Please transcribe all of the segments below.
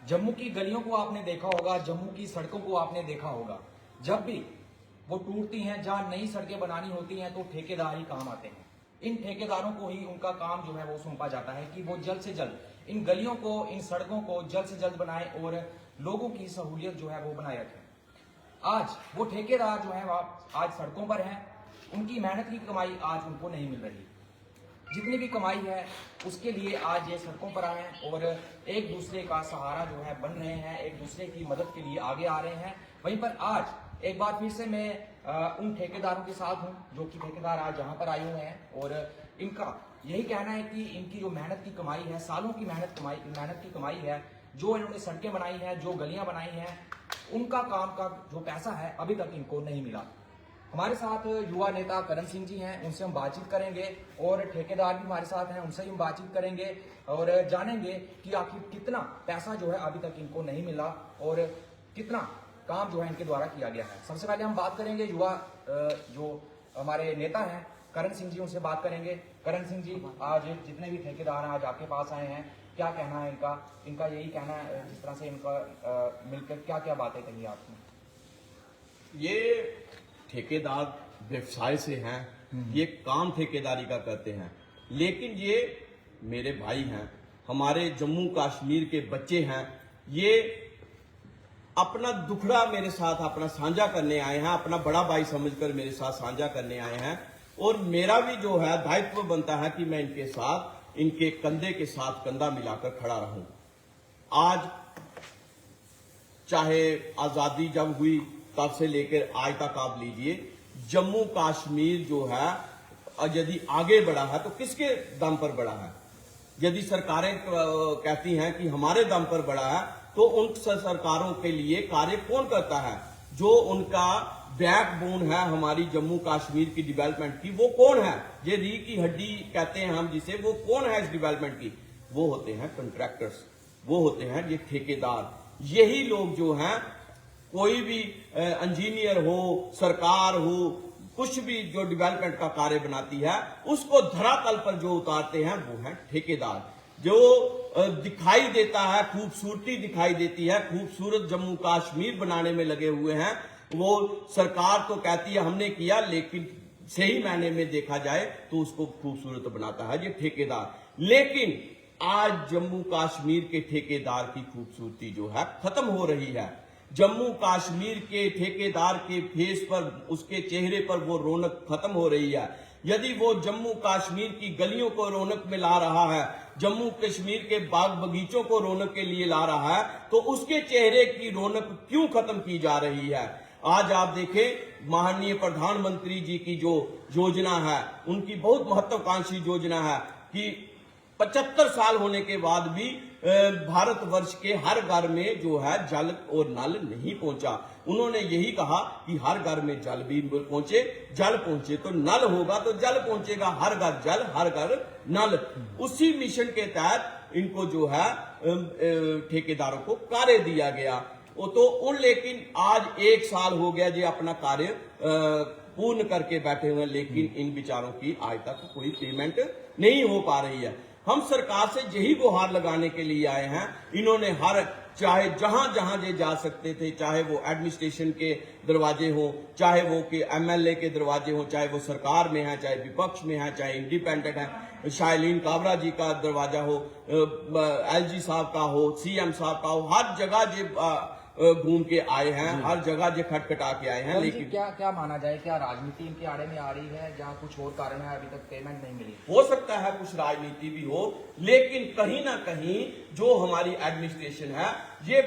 जम्मू की गलियों को आपने देखा होगा, जम्मू की सड़कों को आपने देखा होगा। जब भी वो टूटती हैं, जहां नई सड़कें बनानी होती हैं, तो ठेकेदार ही काम आते हैं। इन ठेकेदारों को ही उनका काम जो है वो सौंपा जाता है कि वो जल्द से जल्द इन गलियों को, इन सड़कों को जल्द से जल्द बनाए और लोगों की सहूलियत जो है वो बनाए रखें। आज वो ठेकेदार जो है आज सड़कों पर हैं, उनकी मेहनत की कमाई आज उनको नहीं मिल रही। जितनी भी कमाई है उसके लिए आज ये सड़कों पर आए हैं और एक दूसरे का सहारा जो है बन रहे हैं, एक दूसरे की मदद के लिए आगे आ रहे हैं। वहीं पर आज एक बार फिर से मैं उन ठेकेदारों के साथ हूं जो कि ठेकेदार आज यहाँ पर आए हुए हैं और इनका यही कहना है कि इनकी जो मेहनत की कमाई है, सालों की मेहनत की कमाई है, जो इन्होंने सड़कें बनाई हैं, जो गलियां बनाई हैं, उनका काम का जो पैसा है अभी तक इनको नहीं मिला। हमारे साथ युवा नेता करण सिंह जी हैं, उनसे हम बातचीत करेंगे और ठेकेदार भी हमारे साथ हैं, उनसे हम बातचीत करेंगे और जानेंगे कि आखिर कितना पैसा जो है अभी तक इनको नहीं मिला और कितना काम जो है इनके द्वारा किया गया है। सबसे पहले हम बात करेंगे युवा जो हमारे नेता हैं करण सिंह जी, उनसे बात करेंगे। करण सिंह जी, आज जितने भी ठेकेदार आज आपके पास आए हैं, क्या कहना है इनका? इनका यही कहना है, जिस तरह से इनका मिलकर क्या क्या बातें कही आपने? ये ठेकेदार व्यवसाय से हैं, ये काम ठेकेदारी का करते हैं, लेकिन ये मेरे भाई हैं, हमारे जम्मू कश्मीर के बच्चे हैं। ये अपना दुखड़ा मेरे साथ अपना साझा करने आए हैं, अपना बड़ा भाई समझकर मेरे साथ साझा करने आए हैं और मेरा भी जो है दायित्व बनता है कि मैं इनके साथ, इनके कंधे के साथ कंधा मिलाकर खड़ा रहूं। आज चाहे आजादी जब हुई तब से लेकर आज तक आप लीजिए, जम्मू कश्मीर जो है यदि आगे बढ़ा है तो किसके दम पर बढ़ा है? यदि सरकारें कहती हैं कि हमारे दम पर बढ़ा है, तो उन सरकारों के लिए कार्य कौन करता है? जो उनका बैकबोन है हमारी जम्मू कश्मीर की डेवलपमेंट की, वो कौन है? ये री की हड्डी कहते हैं हम जिसे, वो कौन है इस डेवलपमेंट की? वो होते हैं कॉन्ट्रैक्टर्स, वो होते हैं ये ठेकेदार। यही लोग जो हैं, कोई भी इंजीनियर हो, सरकार हो, कुछ भी जो डेवलपमेंट का कार्य बनाती है, उसको धरातल पर जो उतारते हैं वो है ठेकेदार। जो दिखाई देता है, खूबसूरती दिखाई देती है, खूबसूरत जम्मू कश्मीर बनाने में लगे हुए हैं, वो सरकार तो कहती है हमने किया, लेकिन सही मायने में देखा जाए तो उसको खूबसूरत बनाता है ये ठेकेदार। लेकिन आज जम्मू कश्मीर के ठेकेदार की खूबसूरती जो है खत्म हो रही है। जम्मू कश्मीर के ठेकेदार के फेस पर, उसके चेहरे पर वो रौनक खत्म हो रही है। यदि वो जम्मू कश्मीर की गलियों को रौनक में ला रहा है, जम्मू कश्मीर के बाग बगीचों को रौनक के लिए ला रहा है, तो उसके चेहरे की रौनक क्यों खत्म की जा रही है? आज आप देखें, माननीय प्रधानमंत्री जी की जो योजना है, उनकी बहुत महत्वाकांक्षी योजना है कि 75 साल होने के बाद भी भारतवर्ष के हर घर में जो है जल और नल नहीं पहुंचा। उन्होंने यही कहा कि हर घर में जल भी पहुंचे, जल पहुंचे तो नल होगा, तो जल पहुंचेगा, हर घर जल, हर घर नल। उसी मिशन के तहत इनको जो है ठेकेदारों को कार्य दिया गया। लेकिन आज 1 साल हो गया जी अपना कार्य पूर्ण करके बैठे हुए, लेकिन इन विचारों की आज तक कोई पेमेंट नहीं हो पा रही है। हम सरकार से यही गुहार लगाने के लिए आए हैं। इन्होंने चाहे जहां जहां ये जा सकते थे, चाहे वो एडमिनिस्ट्रेशन के दरवाजे हो, चाहे वो के एमएलए के दरवाजे हो, चाहे वो सरकार में है, चाहे विपक्ष में है, चाहे इंडिपेंडेंट है, शाइलीन काबरा जी का दरवाजा हो, एलजी साहब का हो, सीएम साहब का हो, हर जगह ये घूम के आए हैं, हर जगह ये खटखटा के आए हैं। लेकिन क्या माना जाए, क्या राजनीति इनके आड़े में आ रही है या कुछ और कारण है अभी तक पेमेंट नहीं मिली? हो सकता है कुछ राजनीति भी हो, लेकिन कहीं ना कहीं जो हमारी एडमिनिस्ट्रेशन है, ये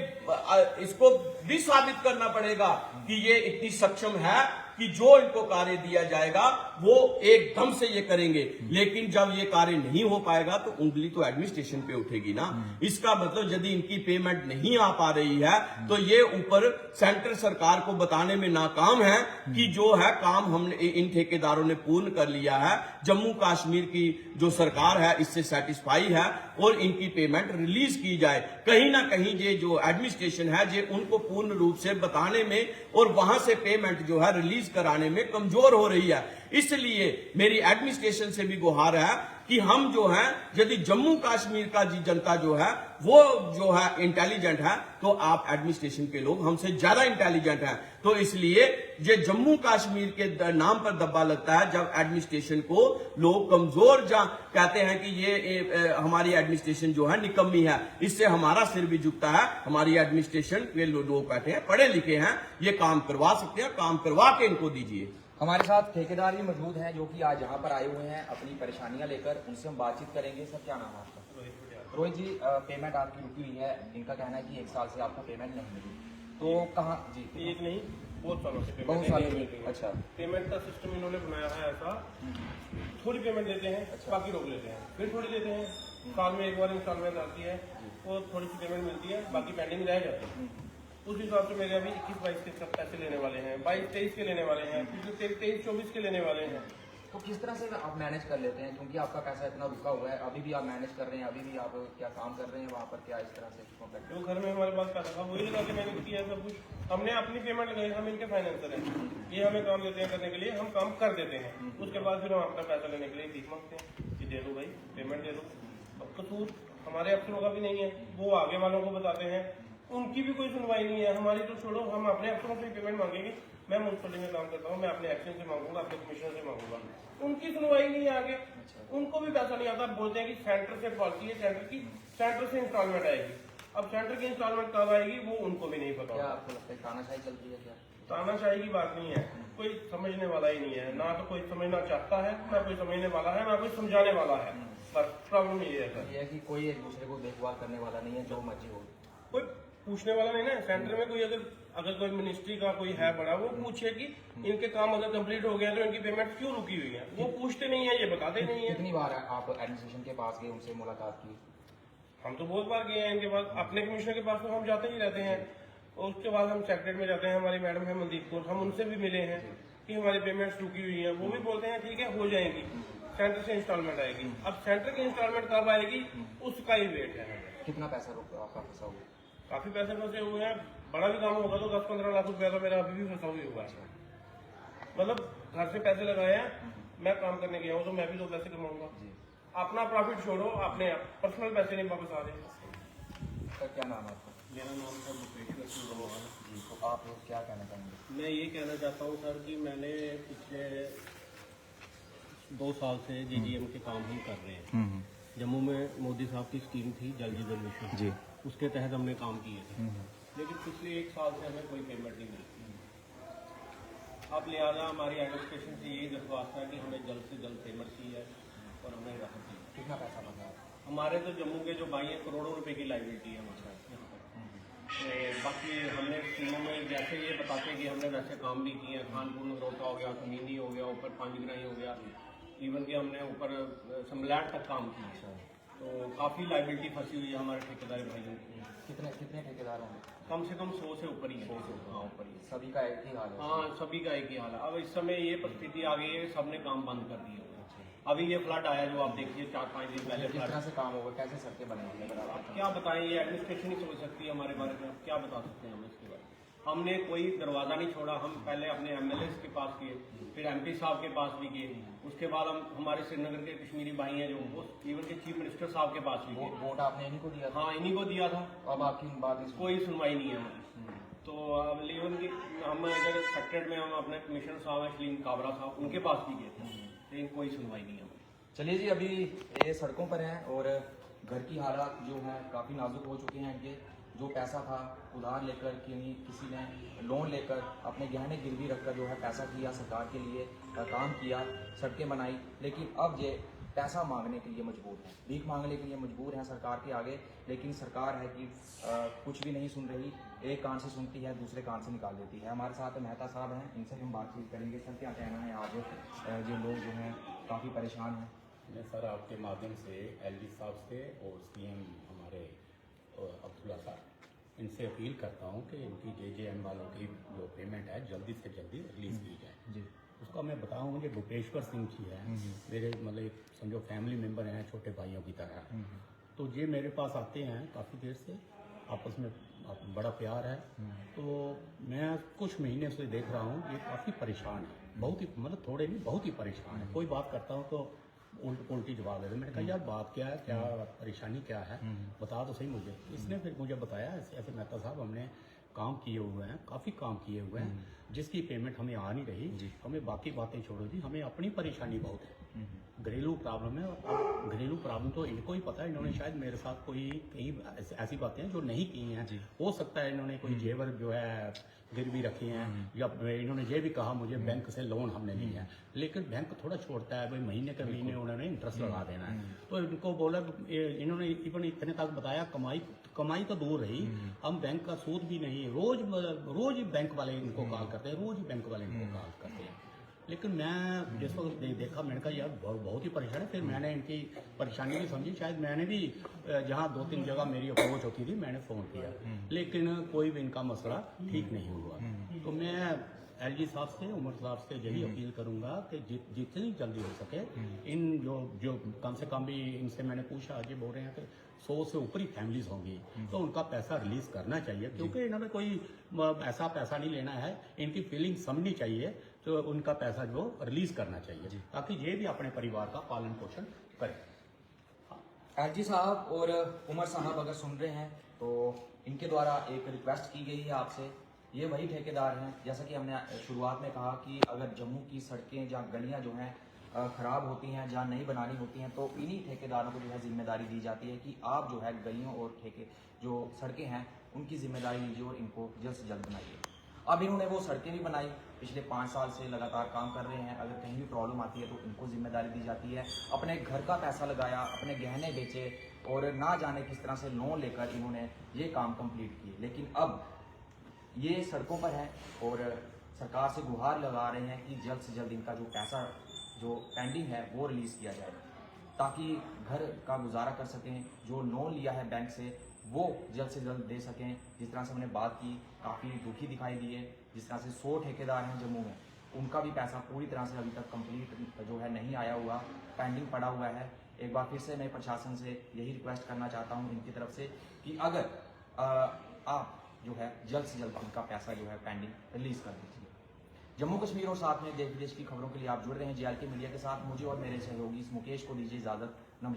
इसको भी साबित करना पड़ेगा कि ये इतनी सक्षम है कि जो इनको कार्य दिया जाएगा वो एकदम से ये करेंगे। लेकिन जब ये कार्य नहीं हो पाएगा तो उंगली तो एडमिनिस्ट्रेशन पे उठेगी ना। इसका मतलब यदि इनकी पेमेंट नहीं आ पा रही है तो ये ऊपर सेंट्रल सरकार को बताने में नाकाम है कि जो है काम हमने इन ठेकेदारों ने पूर्ण कर लिया है। जम्मू कश्मीर की जो सरकार है इससे सेटिस्फाई है और इनकी पेमेंट रिलीज की जाए। कहीं ना कहीं ये जो एडमिनिस्ट्रेशन है ये उनको पूर्ण रूप से बताने में और वहां से पेमेंट जो है रिलीज कराने में कमजोर हो रही है। इसलिए मेरी एडमिनिस्ट्रेशन से भी गुहार है कि हम जो है यदि जम्मू कश्मीर का जी जनता जो है वो जो है इंटेलिजेंट है, तो आप एडमिनिस्ट्रेशन के लोग हमसे ज्यादा इंटेलिजेंट हैं। तो इसलिए ये जम्मू कश्मीर के नाम पर दब्बा लगता है जब एडमिनिस्ट्रेशन को लोग कमजोर कहते हैं कि ये हमारी एडमिनिस्ट्रेशन जो है निकम्मी है। इससे हमारा सिर भी झुकता है। हमारी एडमिनिस्ट्रेशन के लोग बैठे हैं, पढ़े लिखे हैं, ये काम करवा सकते हैं, काम करवा के इनको दीजिए। हमारे साथ ठेकेदार भी मौजूद हैं जो कि आज यहाँ पर आए हुए हैं अपनी परेशानियां लेकर। उनसे हम बातचीत करेंगे। सर, क्या नाम है आपका? रोहित जी, पेमेंट आपकी रुकी हुई है। इनका कहना है कि 1 साल से आपको पेमेंट नहीं मिली, तो कहाँ जी? एक नहीं, बहुत सालों से बहुत सालों से। अच्छा, पेमेंट का सिस्टम इन्होंने बनाया है ऐसा, थोड़ी पेमेंट देते हैं, अच्छा। बाकी रोक लेते हैं, फिर थोड़ी देते हैं, साल में एक बार इंस्टॉलमेंट आती है, वो थोड़ी सी पेमेंट मिलती है, बाकी पेंडिंग रह जाती है। उस हिसाब से मेरे अभी 21-22 के सब पैसे लेने वाले हैं, 22-23 के लेने वाले हैं, फिर 23-24 के लेने वाले हैं। तो किस तरह से आप मैनेज कर लेते हैं, क्योंकि आपका पैसा इतना रुका हुआ है, अभी भी आप मैनेज कर रहे हैं, अभी भी आप क्या काम कर रहे हैं वहाँ पर, क्या इस तरह से कॉन्टेक्ट? जो घर में हमारे पास पैसा था वही लगा के मैंने किया है सब कुछ। हमने अपनी पेमेंट लगाई, हम इनके फाइनेंसर हैं, ये हमें काम देते हैं करने के लिए, हम काम कर देते हैं। उसके बाद फिर हम अपना पैसा लेने के लिए भीख मांगते हैं कि दे दो भाई, पेमेंट दे दो। अब कसूर हमारे अफसरों का भी नहीं है, वो आगे वालों को बताते हैं, उनकी भी कोई सुनवाई नहीं है। हमारी तो छोड़ो, हम अपने अफसरों से पेमेंट मांगेंगे। मैं म्यूनसिपलिटी में काम करता हूँ, मैं अपने एक्शन से मांगूंगा, अपने कमिश्नर से मांगूंगा, उनकी सुनवाई नहीं है आगे। उनको भी पैसा नहीं आता, बोलते हैं कि सेंटर से पॉलिसी है, सेंटर से इंस्टॉलमेंट आएगी। अब सेंटर की इंस्टॉलमेंट कब आएगी वो उनको भी नहीं पता। क्या आपको लगता है तानाशाही चल रही है क्या? तानाशाही की बात नहीं है, कोई समझने वाला ही नहीं है, ना तो कोई समझना चाहता है, ना कोई समझने वाला है, ना कोई समझाने वाला है। बस प्रॉब्लम ये है सर, ये है कि कोई एक दूसरे को देखभाल करने वाला नहीं है, जो मर्जी हो। कोई पूछने वाला नहीं ना। सेंटर में कोई अगर कोई मिनिस्ट्री का कोई है बड़ा, वो पूछे कि इनके काम अगर कंप्लीट हो गया तो इनकी पेमेंट क्यों रुकी हुई है, वो पूछते नहीं है, ये बताते नहीं है। कितनी बार आप एडमिनिस्ट्रेशन के पास गए, उनसे मुलाकात की? हम तो बहुत बार गए हैं इनके पास, अपने कमिश्नर के पास तो हम जाते ही रहते हैं, और उसके बाद हम सेक्रेटरी में जाते हैं, हमारी मैडम है मनदीप कौर, हम उनसे भी मिले हैं कि हमारी पेमेंट्स रुकी हुई है। वो भी बोलते हैं ठीक है हो जाएगी, सेंटर से इंस्टॉलमेंट आएगी। अब सेंटर की इंस्टॉलमेंट कब आएगी उसका ही वेट है। कितना पैसा रुका आपका फंसा हुआ? काफी पैसे फंसे हुए हैं, बड़ा भी काम होगा तो 10-15 लाख रुपया तो मेरा अभी भी फंसा हुआ हुआ है। मतलब घर से पैसे लगाए हैं, मैं काम करने गया हूँ तो मैं भी 2 पैसे कमाऊंगा। अपना प्रॉफिट छोड़ो, अपने पर्सनल पैसे नहीं वापस आ रहे। सर, क्या नाम है आपका? मेरा नाम सर भूपेश्वर सिंह रोहन है। जी, तो आप क्या कहना चाहेंगे? मैं ये कहना चाहता हूँ सर कि मैंने पिछले 2 साल से जीजीएम के काम हम कर रहे हैं। जम्मू में मोदी साहब की स्कीम थी जल जीवन मिशन जी, उसके तहत हमने काम किए थे, लेकिन पिछले 1 साल से हमें कोई पेमेंट नहीं मिलती। अब लिहाजा हमारी एडमिनिस्ट्रेशन से यही दरख्वास्त है कि हमें जल्द से जल्द पेमेंट की है और हमें राहत दी। कितना पैसा बचा? हमारे तो जम्मू के जो भाई हैं करोड़ों रुपए की लाइबिलिटी है हमारे यहाँ पर। तो बाकी हमने स्कीमों में जैसे ये बताते हैं कि हमने वैसे काम भी किए हैं, खानपुर नगरोटा हो गया, कमीनी हो गया, ऊपर पांचग्राही हो गया, इवन कि हमने ऊपर समलैट तक काम किया। तो काफ़ी लाइबिलिटी फंसी हुई है हमारे ठेकेदार भाइयों की। कितने ठेकेदार होंगे? कम से कम 100 से ऊपर ही है। 100 से ऊपर। हाँ, ऊपर ही। सभी का एक ही हाल है? हाँ, सभी का एक ही हाल है। अब इस समय ये परिस्थिति आ गई है, सबने काम बंद कर दिए हुए। अभी ये फ्लड आया जो आप देखिए 4-5 दिन पहले। किस तरह से काम होगा, कैसे सड़कें बनेंगी? अगर आप क्या बताएं, ये एडमिनिस्ट्रेशन ही सोच सकती है हमारे बारे में, क्या बता सकते हैं हम इसके बारे में। हमने कोई दरवाजा नहीं छोड़ा, हम पहले अपने एमएलए के पास किए, फिर एमपी साहब के पास भी किए, उसके बाद हम हमारे श्रीनगर के कश्मीरी भाई हैं जो वो इवन के चीफ मिनिस्टर साहब के पास भी गए। वोट आपने इन्हीं को दिया था? हाँ, इन्हीं को दिया था। अब आपकी बात नहीं कोई सुनवाई नहीं है हमारी। तो अब इवन की हम इधर सेक्रेटरी में हम अपने कमिश्नर साहब हैं शलीम काबरा साहब, उनके पास भी गए थे, लेकिन कोई सुनवाई नहीं है हमारी। चलिए जी, अभी ये सड़कों पर हैं और घर की हालात जो है काफ़ी नाजुक हो चुके हैं। इनके जो पैसा था उधार लेकर किसी ने लोन लेकर अपने गहने गिरवी रखकर जो है पैसा किया, सरकार के लिए काम किया, सड़कें बनाई, लेकिन अब ये पैसा मांगने के लिए मजबूर है, भीख मांगने के लिए मजबूर हैं सरकार के आगे। लेकिन सरकार है कि कुछ भी नहीं सुन रही, एक कान से सुनती है दूसरे कान से निकाल देती है। हमारे साथ मेहता साहब हैं, इनसे हम बातचीत करेंगे। सर, क्या कहना है? आज जो लोग जो हैं काफ़ी परेशान हैं। मैं सर आपके माध्यम से एलजी साहब से और सीएम हमारे अब्दुल्ला साहब, इनसे अपील करता हूं कि इनकी जेजेएम वालों की जो पेमेंट है जल्दी से जल्दी रिलीज़ की जाए जी। उसका मैं बताऊं, मुझे भूपेश्वर सिंह जी है, मेरे मतलब समझो फैमिली मेम्बर हैं, छोटे भाइयों की तरह। तो ये मेरे पास आते हैं काफ़ी देर से, आपस में बड़ा प्यार है। तो मैं कुछ महीने से देख रहा हूँ ये काफ़ी परेशान है, बहुत ही मतलब थोड़े नहीं बहुत ही परेशान है। कोई बात करता हूँ तो उल्टी जवाब दे रहे। मैंने कहा यार बात क्या है, क्या परेशानी क्या है, बता तो सही मुझे। इसने फिर मुझे बताया ऐसे ऐसे मेहता साहब हमने काम किए हुए हैं, काफ़ी काम किए हुए हैं, जिसकी पेमेंट हमें आ नहीं रही, हमें बाकी बातें छोड़ो जी, हमें अपनी परेशानी बहुत है, घरेलू प्रॉब्लम है। और घरेलू प्रॉब्लम तो इनको ही पता है, इन्होंने शायद मेरे साथ कोई कई ऐसी बातें हैं जो नहीं की हैं। हो सकता है इन्होंने कोई जेवर जो है गिरवी रखी हैं, या इन्होंने ये भी कहा मुझे बैंक से लोन हमने लिया है, लेकिन बैंक थोड़ा छोड़ता है भाई, महीने के महीने उन्होंने इंटरेस्ट लगा देना है। तो इनको बोला, इन्होंने इवन इतने तक बताया कमाई तो दूर रही, हम बैंक का सूद भी नहीं, रोज बैंक वाले इनको कॉल करते हैं, रोज ही बैंक वाले इनको कॉल करते हैं। लेकिन मैं जिस वक्त देखा, मैंने कहा यार बहुत ही परेशान है। फिर मैंने इनकी परेशानी भी समझी, शायद मैंने भी जहाँ 2-3 जगह मेरी अप्रोच होती थी मैंने फ़ोन किया, लेकिन कोई भी इनका मसला ठीक नहीं हुआ। तो मैं एलजी साहब से, उमर साहब से यही अपील करूंगा कि जितनी जल्दी हो सके इन जो कम से कम भी इनसे मैंने पूछा, आज ये बोल रहे हैं कि 100 से ऊपर ही फैमिलीज होंगी, तो उनका पैसा रिलीज करना चाहिए, क्योंकि इन्होंने कोई ऐसा पैसा नहीं लेना है, इनकी फीलिंग समझनी चाहिए, तो उनका पैसा जो रिलीज करना चाहिए, ताकि ये भी अपने परिवार का पालन पोषण करें। एलजी साहब और उमर साहब अगर सुन रहे हैं तो इनके द्वारा एक रिक्वेस्ट की गई है आपसे। ये वही ठेकेदार हैं, जैसा कि हमने शुरुआत में कहा कि अगर जम्मू की सड़कें जहाँ गलियाँ जो हैं ख़राब होती हैं, जहाँ नहीं बनानी होती हैं, तो इन्हीं ठेकेदारों को जो है जिम्मेदारी दी जाती है कि आप जो है गलियों और जो सड़कें हैं उनकी जिम्मेदारी लीजिए और इनको जल्द से जल्द बनाइए। अब इन्होंने वो सड़कें भी बनाई, पिछले 5 साल से लगातार काम कर रहे हैं, अगर कहीं भी प्रॉब्लम आती है तो इनको जिम्मेदारी दी जाती है। अपने घर का पैसा लगाया, अपने गहने बेचे और ना जाने किस तरह से लोन लेकर इन्होंने ये काम कंप्लीट किए, लेकिन अब ये सड़कों पर हैं और सरकार से गुहार लगा रहे हैं कि जल्द से जल्द इनका जो पैसा जो पेंडिंग है वो रिलीज़ किया जाए, ताकि घर का गुजारा कर सकें, जो लोन लिया है बैंक से वो जल्द से जल्द दे सकें। जिस तरह से हमने बात की, काफ़ी दुखी दिखाई दिए, जिस तरह से 100 ठेकेदार हैं जम्मू में, उनका भी पैसा पूरी तरह से अभी तक कंप्लीट जो है नहीं आया हुआ, पेंडिंग पड़ा हुआ है। एक बार फिर से मैं प्रशासन से यही रिक्वेस्ट करना चाहता हूँ इनकी तरफ से कि अगर आप जो है जल्द से जल्द उनका पैसा जो है पेंडिंग रिलीज़ कर दीजिए। जम्मू कश्मीर और साथ में देश विदेश की खबरों के लिए आप जुड़ रहे हैं JLK मीडिया के साथ। मुझे और मेरे सहयोगी मुकेश को दीजिए इजाज़त। नमस्कार।